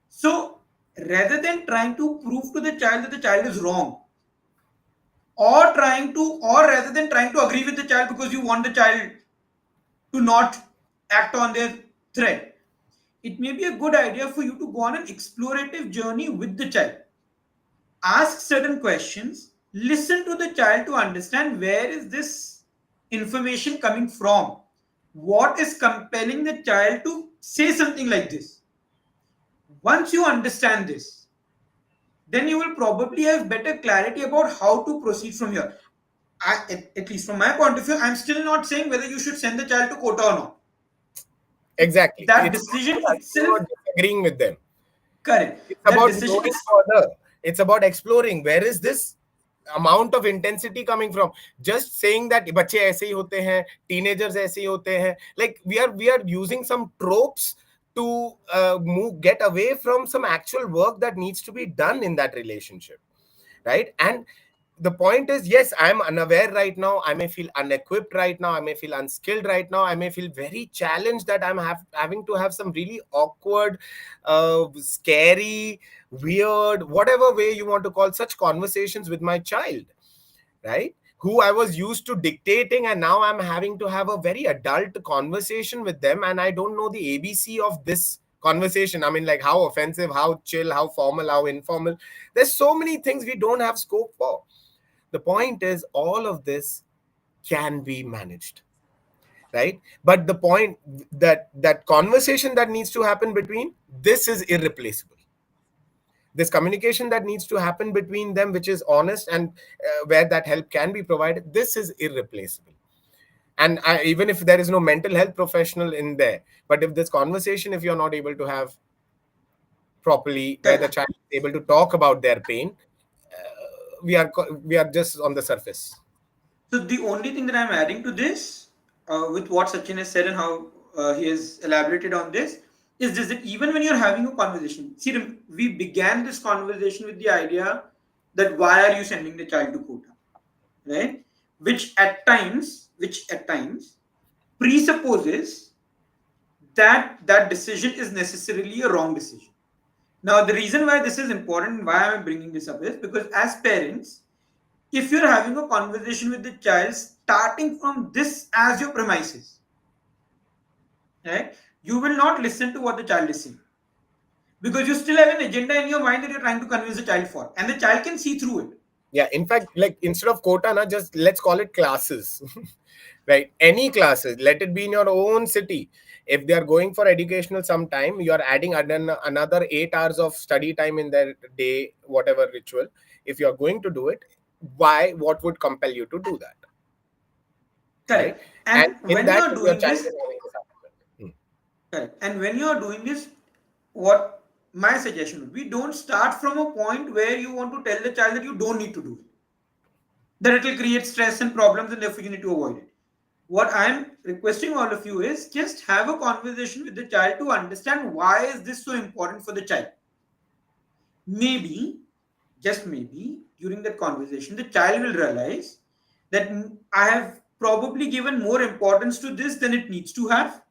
So, rather than trying to prove to the child that the child is wrong, or rather than trying to agree with the child because you want the child to not act on their threat, it may be a good idea for you to go on an explorative journey with the child. Ask certain questions, listen to the child to understand where is this information coming from, what is compelling the child to say something like this. Once you understand this, then you will probably have better clarity about how to proceed from here. At least from my point of view, I'm still not saying whether you should send the child to Kota or not. Exactly. That It's decision not itself, disagreeing with them. correct. It's That about decision going is further. It's about exploring where is this amount of intensity coming from. Just saying that बच्चे ऐसे ही होते हैं, teenagers ऐसे ही होते हैं. Like we are using some tropes to get away from some actual work that needs to be done in that relationship, right? And the point is, yes, I'm unaware right now, I may feel unequipped right now, I may feel unskilled right now, I may feel very challenged that I'm having to have some really awkward, scary, weird, whatever way you want to call such conversations with my child, right? Who I was used to dictating, and now I'm having to have a very adult conversation with them, and I don't know the ABC of this conversation. I mean, like, how offensive, how chill, how formal, how informal. There's so many things we don't have scope for. The point is, all of this can be managed, right? But the point, that conversation that needs to happen between, this is irreplaceable. This communication that needs to happen between them, which is honest, and where that help can be provided, this is irreplaceable. And even if there is no mental health professional in there, but if this conversation, if you're not able to have properly, where the correct. child is able to talk about their pain, we are just on the surface. So the only thing that I'm adding to this, with what Sachin has said and how he has elaborated on this, is this: that even when you're having a conversation, see, we began this conversation with the idea that why are you sending the child to Kota, right? Which at times presupposes that that decision is necessarily a wrong decision. Now, the reason why this is important, why I'm bringing this up, is because as parents, if you're having a conversation with the child starting from this as your premises, right, you will not listen to what the child is saying because you still have an agenda in your mind that you're trying to convince the child for, and the child can see through it. Yeah, in fact, like instead of quota, na, just let's call it classes. Right? Any classes, let it be in your own city. If they are going for educational sometime, you are adding another 8 hours of study time in their day, whatever ritual. If you are going to do it, why? What would compel you to do that? Right? Correct. And And in when that, you're your doing child this, is having this argument. correct. And when you're doing this, what my suggestion would be, don't start from a point where you want to tell the child that you don't need to do it, that it will create stress and problems and therefore you need to avoid it. What I'm requesting all of you is just have a conversation with the child to understand why is this so important for the child. Maybe, just maybe, during that conversation, the child will realize that I have probably given more importance to this than it needs to have,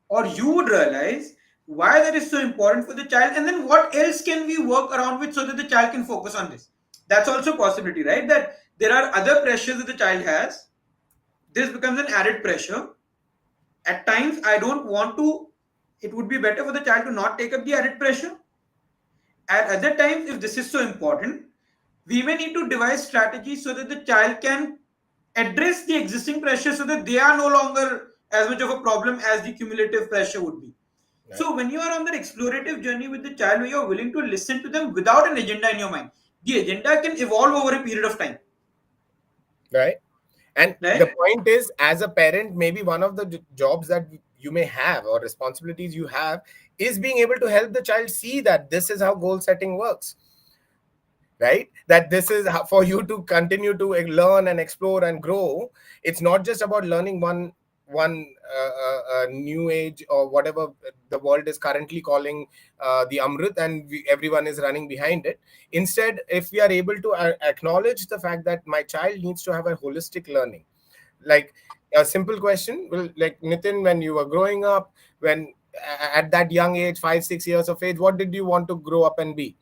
or you would realize why that is so important for the child, and then what else can we work around with so that the child can focus on this. That's also a possibility, right? That there are other pressures that the child has. This becomes an added pressure. At times, I don't want to, it would be better for the child to not take up the added pressure. At other times, if this is so important, we may need to devise strategies so that the child can address the existing pressure so that they are no longer as much of a problem as the cumulative pressure would be. Right? So, when you are on that explorative journey with the child, where you are willing to listen to them without an agenda in your mind, the agenda can evolve over a period of time, Right? And the right? point is, as a parent, maybe one of the jobs that you may have or responsibilities you have is being able to help the child see that this is how goal setting works. Right? That this is how, for you to continue to learn and explore and grow. It's not just about learning one new age or whatever the world is currently calling the amrit, and everyone is running behind it. Instead, if we are able to acknowledge the fact that my child needs to have a holistic learning, like a simple question, well, like Nitin, when you were growing up, when at that young age, 5 6 years of age, what did you want to grow up and be?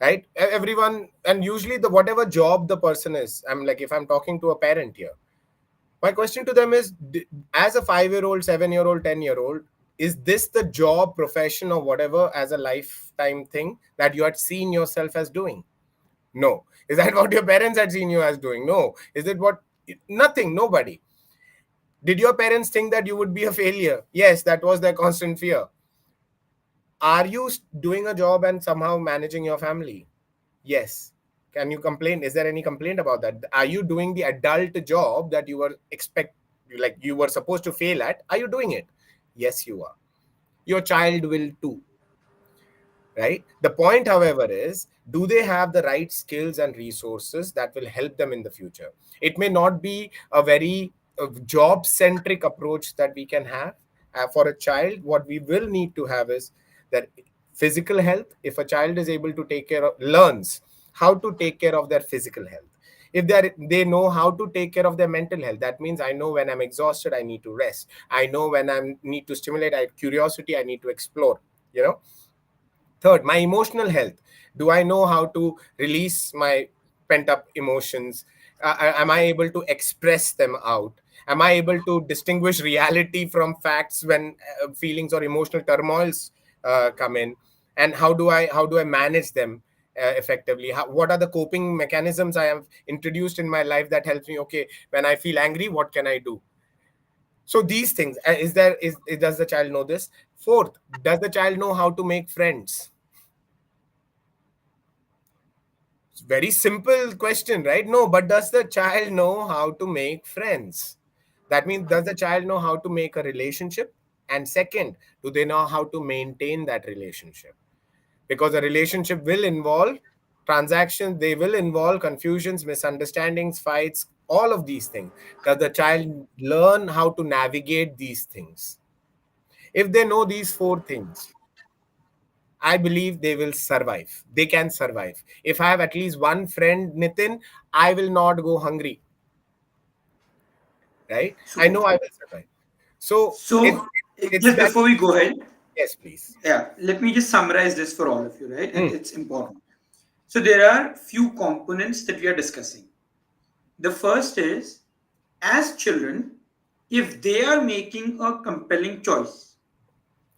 Right? Everyone, and usually the whatever job the person is, I'm like, if I'm talking to a parent here, my question to them is, as a 5-year-old, 7-year-old, 10-year-old, is this the job, profession, or whatever as a lifetime thing that you had seen yourself as doing? No. Is that what your parents had seen you as doing? No. Is it what? Nothing. Nobody. Did your parents think that you would be a failure? Yes, that was their constant fear. Are you doing a job and somehow managing your family? Yes. Can you complain? Is there any complaint about that? Are you doing the adult job that you were like you were supposed to fail at? Are you doing it? Yes, you are. Your child will too. Right? The point, however, is, do they have the right skills and resources that will help them in the future? It may not be a very job centric approach that we can have. For a child, what we will need to have is that physical health. If a child is able to take care of, learns how to take care of their physical health, if they know how to take care of their mental health, that means I know when I'm exhausted, I need to rest. I know when I need to stimulate, I have curiosity, I need to explore. you know Third, my emotional health. Do I know how to release my pent up emotions? Am I able to express them out? Am I able to distinguish reality from facts when feelings or emotional turmoils come in? And how do I manage them effectively? What are the coping mechanisms I have introduced in my life that helps me? Okay, when I feel angry, what can I do? So these things, does the child know this? Fourth, does the child know how to make friends? Very simple question, right? No, but does the child know how to make friends? That means, does the child know how to make a relationship? And second, do they know how to maintain that relationship? Because a relationship will involve transactions, they will involve confusions, misunderstandings, fights, all of these things. Does the child learn how to navigate these things? If they know these four things, I believe they will survive. They can survive. If I have at least one friend, Nitin, I will not go hungry. Right? I Super. know I will survive. So So, it's just that. before we go ahead, Yes, please. Yeah, let me just summarize this for all of you, right? And Hmm. it's important. So there are few components that we are discussing. The first is, as children, if they are making a compelling choice,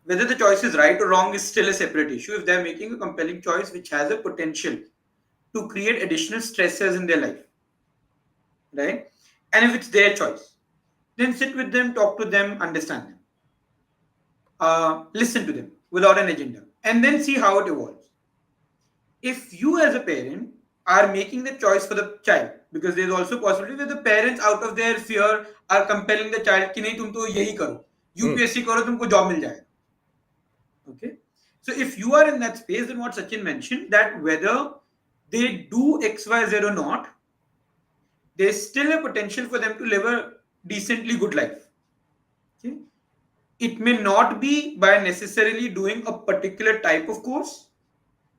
whether the choice is right or wrong is still a separate issue. If they are making a compelling choice which has a potential to create additional stressors in their life, right? And if it's their choice, then sit with them, talk to them, understand them, listen to them without an agenda, and then see how it evolves. If you as a parent are making the choice for the child, because there's also possibility that the parents out of their fear are compelling the child कि नहीं तुम तो यही करो, Hmm. UPSC करो तुमको job मिल जाएगा. Okay, so if you are in that space, then what Sachin mentioned, that whether they do XYZ or not, there's still a potential for them to live a decently good life. Okay, it may not be by necessarily doing a particular type of course.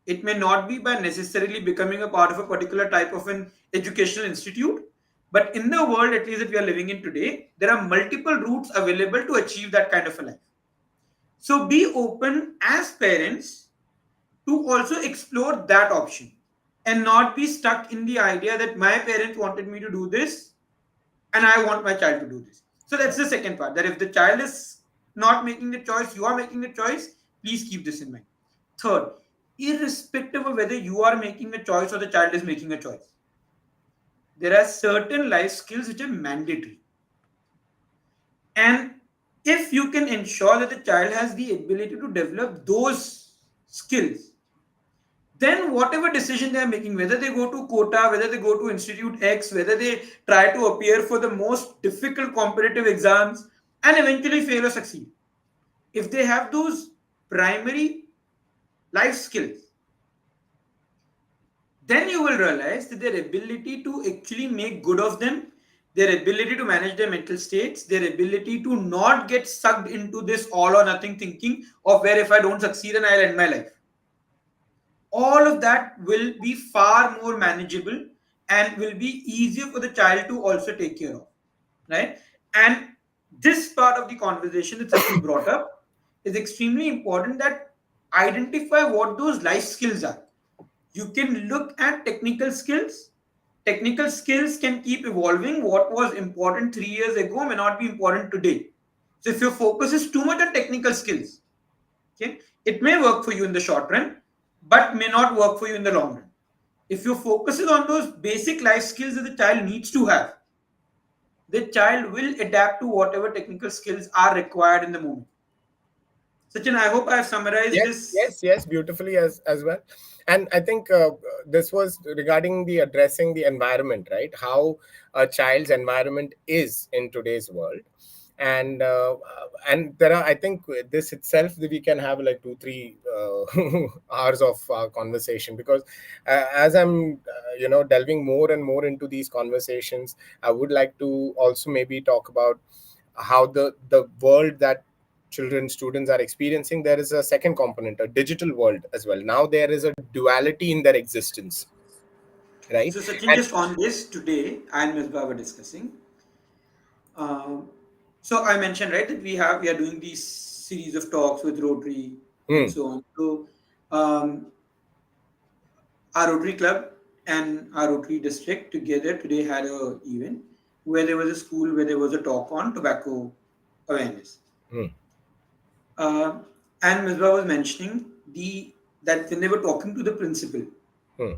It may not be by necessarily becoming a part of a particular type of an educational institute. But in the world, at least that we are living in today, there are multiple routes available to achieve that kind of a life. So be open as parents to also explore that option and not be stuck in the idea that my parents wanted me to do this and I want my child to do this. So that's the second part, that if the child is not making the choice, you are making the choice, please keep this in mind. Third, irrespective of whether you are making a choice or the child is making a choice, there are certain life skills which are mandatory. And if you can ensure that the child has the ability to develop those skills, then whatever decision they are making, whether they go to Kota, whether they go to Institute X, whether they try to appear for the most difficult competitive exams and eventually fail or succeed, if they have those primary life skills, then you will realize that their ability to actually make good of them, their ability to manage their mental states, their ability to not get sucked into this all or nothing thinking of where if I don't succeed and I'll end my life, all of that will be far more manageable and will be easier for the child to also take care of, right? And this part of the conversation that Sachin brought up is extremely important, that identify what those life skills are. You can look at technical skills. Technical skills can keep evolving. What was important 3 years ago may not be important today. So if your focus is too much on technical skills, okay, it may work for you in the short run, but may not work for you in the long run. If your focus is on those basic life skills that the child needs to have, the child will adapt to whatever technical skills are required in the moment. Sachin, I hope I have summarized Yes, this. yes, yes, beautifully as well. And I think this was regarding the addressing the environment, right? How a child's environment is in today's world. And there are, I think this itself we can have like 2 3 hours of conversation, because as I'm delving more and more into these conversations, I would like to also maybe talk about how the world that children students are experiencing, there is a second component, a digital world as well. Now there is a duality in their existence, right? So Sachin, And just on this today, I and Misbah were discussing. Um, so I mentioned, right, that we are doing these series of talks with Rotary and hmm, so on. So our Rotary Club and our Rotary District together today had a event where there was a school where there was a talk on tobacco awareness. hmm, Uh, and Misbah was mentioning the that when they were talking to the principal, hmm,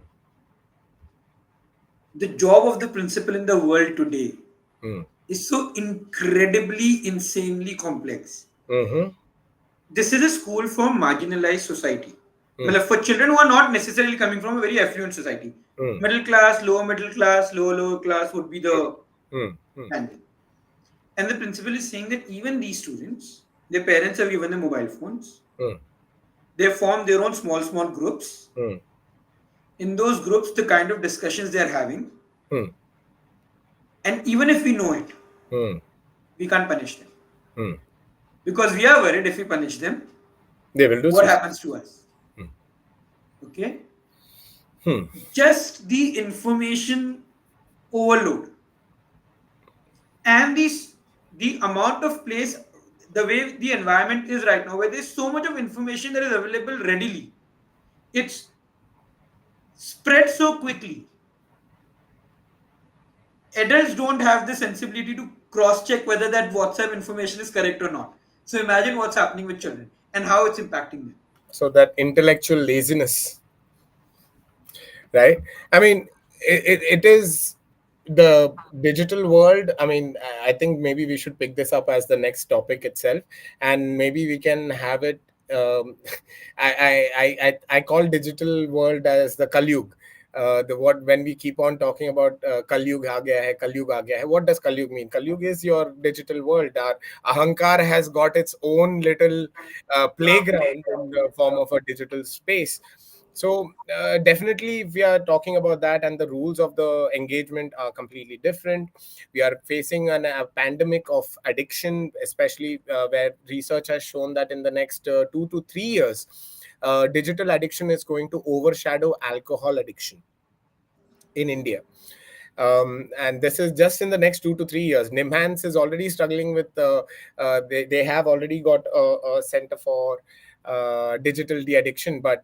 the job of the principal in the world today hmm, is so incredibly, insanely complex. hmm, This is a school for marginalized society. hmm, Matlab, for children who are not necessarily coming from a very affluent society. hmm, Middle class, lower class would be the hmm, hmm, banding. And the principal is saying that even these students, their parents have given them mobile phones. hmm, They form their own small groups. hmm, In those groups, the kind of discussions they are having, hmm, and even if we know it, hmm, we can't punish them. hmm. Because we are worried if we punish them, They will do what suicide. happens to us? Okay? Hmm, Just the information overload and the amount of place. the way the environment is right now, where there's so much of information that is available readily, it's spread so quickly. Adults don't have the sensibility to cross check whether that WhatsApp information is correct or not. So imagine what's happening with children and how it's impacting them. So that intellectual laziness, right? I mean, it is the digital world. I mean, I think maybe we should pick this up as the next topic itself, and maybe we can have it. um, I call digital world as the Kalyug. The what when we keep on talking about Kalyug aa gaya hai, Kalyug aa gaya hai. What does Kalyug mean? Kalyug is your digital world. Our ahankar has got its own little playground in the form of a digital space. So definitely, if we are talking about that, and the rules of the engagement are completely different. We are facing a pandemic of addiction, especially where research has shown that in the next 2 to 3 years, digital addiction is going to overshadow alcohol addiction in India. And this is just in the next 2 to 3 years. Nimhans is already struggling with they have already got a center for digital de-addiction, but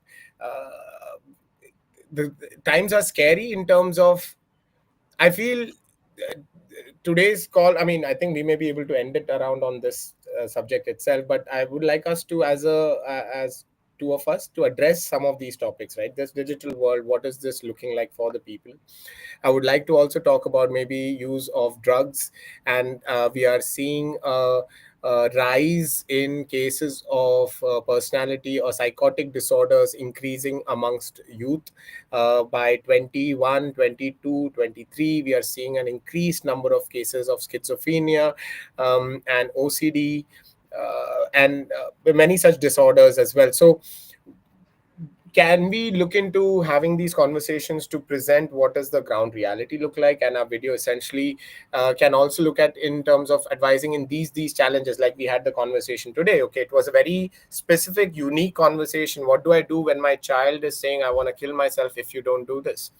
the times are scary in terms of, I feel today's call, I mean, I think we may be able to end it around on this subject itself, but I would like us to, as two of us, to address some of these topics, right? This digital world, what is this looking like for the people? I would like to also talk about maybe use of drugs, and we are seeing a rise in cases of personality or psychotic disorders increasing amongst youth. By 21, 22, 23, we are seeing an increased number of cases of schizophrenia and OCD, and many such disorders as well. So can we look into having these conversations to present what does the ground reality look like, and our video essentially can also look at in terms of advising in these challenges, like we had the conversation today. Okay, it was a very specific, unique conversation. What do I do when my child is saying I want to kill myself if you don't do this,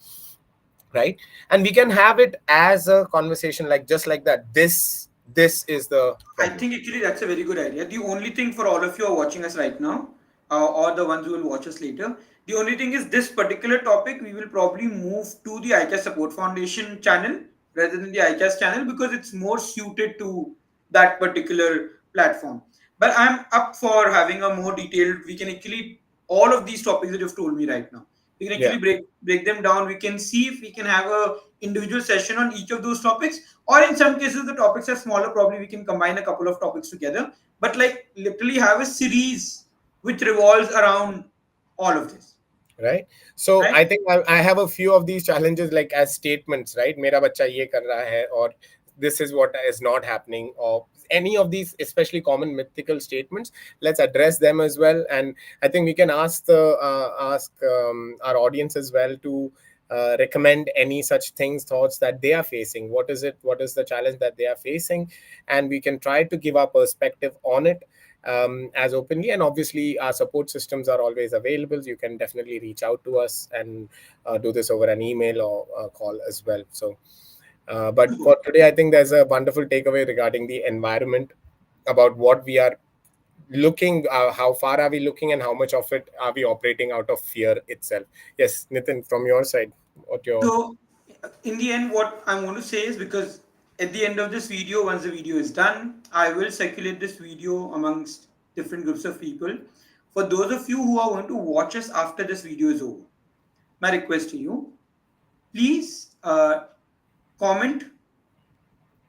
right? And we can have it as a conversation, like just like that. This is the I problem. think actually that's a very good idea. The only thing for all of you who are watching us right now, or the ones who will watch us later, the only thing is this particular topic we will probably move to the ICHARS Support Foundation channel rather than the ICHARS channel, because it's more suited to that particular platform. But I'm up for having a more detailed. We can actually all of these topics that you've told me right now. We can Yeah, actually break them down. We can see if we can have a individual session on each of those topics, or in some cases the topics are smaller, probably we can combine a couple of topics together, but like literally have a series which revolves around all of this, right. So right? I think I have a few of these challenges like as statements, right? Mera bacha ye kar raha hai, or this is what is not happening, or any of these especially common mythical statements. Let's address them as well, and I think we can ask our audience as well to recommend any such things, thoughts that they are facing. What is it, what is the challenge that they are facing, and we can try to give our perspective on it as openly. And obviously our support systems are always available. You can definitely reach out to us and do this over an email or a call as well. So but for today, I think there's a wonderful takeaway regarding the environment, about what we are looking, how far are we looking, and how much of it are we operating out of fear itself. Yes, Nitin, from your side, what your... So in the end what I want to say is, because at the end of this video, once the video is done, I will circulate this video amongst different groups of people. For those of you who are going to watch us after this video is over, my request to you, please comment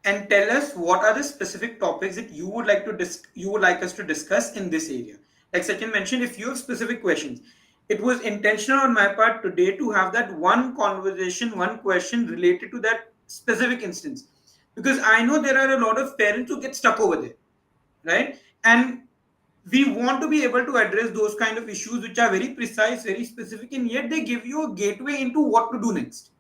and tell us what are the specific topics that you would like to you would like us to discuss in this area. Like Sachin mentioned, if you have specific questions, it was intentional on my part today to have that one conversation, one question related to that specific instance, because I know there are a lot of parents who get stuck over there, right? And we want to be able to address those kind of issues which are very precise, very specific, and yet they give you a gateway into what to do next.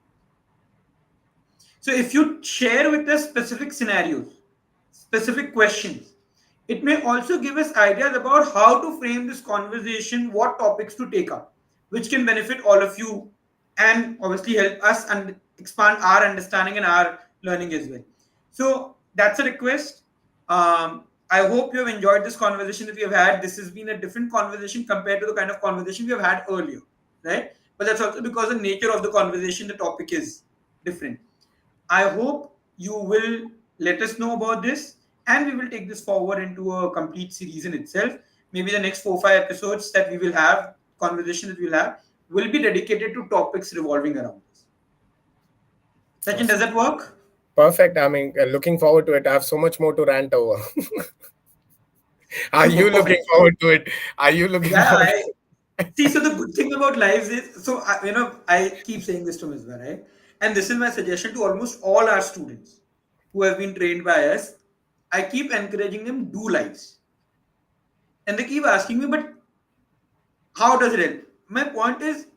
So if you share with us specific scenarios, specific questions, it may also give us ideas about how to frame this conversation, what topics to take up, which can benefit all of you and obviously help us and expand our understanding and our learning as well. So that's a request. I hope you have enjoyed this conversation that we have had. This has been a different conversation compared to the kind of conversation we have had earlier, right? But that's also because the nature of the conversation, the topic is different. I hope you will let us know about this, and we will take this forward into a complete series in itself. Maybe the next 4 5 episodes that we will have, conversation that we'll have, will be dedicated to topics revolving around this. Sachin, does Awesome. that work? Perfect. I mean, looking forward to it. I have so much more to rant over. Are you looking Perfect. forward to it? Are you looking Yeah, forward? I see. So the good thing about lives is, so I keep saying this to Misbah, right? And this is my suggestion to almost all our students who have been trained by us. I keep encouraging them do lives, and they keep asking me, but how does it help? My point is,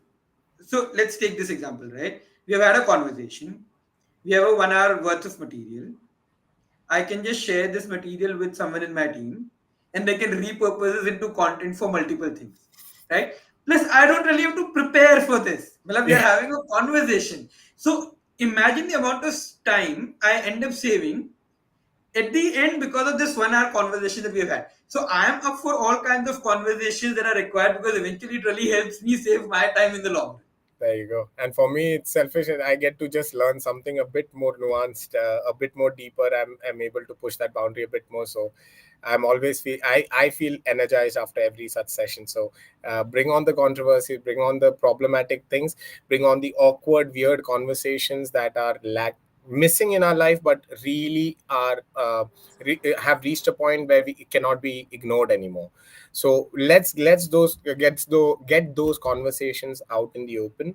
so let's take this example, right? We have had a conversation. We have a 1 hour worth of material. I can just share this material with someone in my team, and they can repurpose this into content for multiple things, right? Plus, I don't really have to prepare for this. Well, we are Yeah, having a conversation. So imagine the amount of time I end up saving at the end because of this 1 hour conversation that we have had. So I am up for all kinds of conversations that are required because eventually it really helps me save my time in the long run. there you go. And for me, it's selfish. And I get to just learn something a bit more nuanced, a bit more deeper. I'm able to push that boundary a bit more. So I feel energized after every such session. So bring on the controversy, bring on the problematic things, bring on the awkward, weird conversations that are missing in our life, but really are have reached a point where we cannot be ignored anymore. So get those conversations out in the open.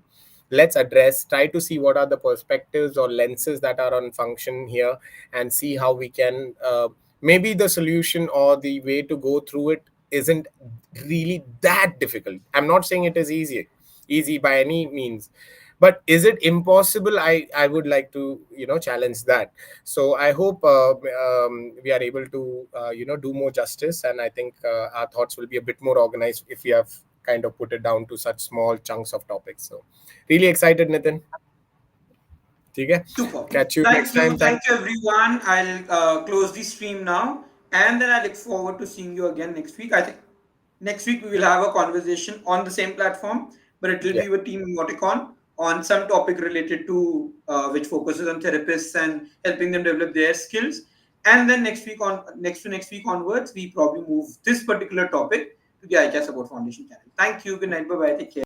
Let's address, try to see what are the perspectives or lenses that are on function here, and see how we can maybe the solution or the way to go through it isn't really that difficult. I'm not saying it is easy by any means, but is it impossible? I would like to challenge that. So I hope we are able to do more justice, and I think our thoughts will be a bit more organized if we have kind of put it down to such small chunks of topics. So really excited, Nitin. ठीक है? Super. Catch you next Thank you. time. Thank Thank you, everyone. I'll close the stream now. And then I look forward to seeing you again next week. I think next week we will have a conversation on the same platform, but it will Yeah. be with Team Emoticon on some topic related to which focuses on therapists and helping them develop their skills. And then next week onwards, we probably move this particular topic to the ICHARS Support Foundation channel. Thank you. Good night. Bye bye. Take care.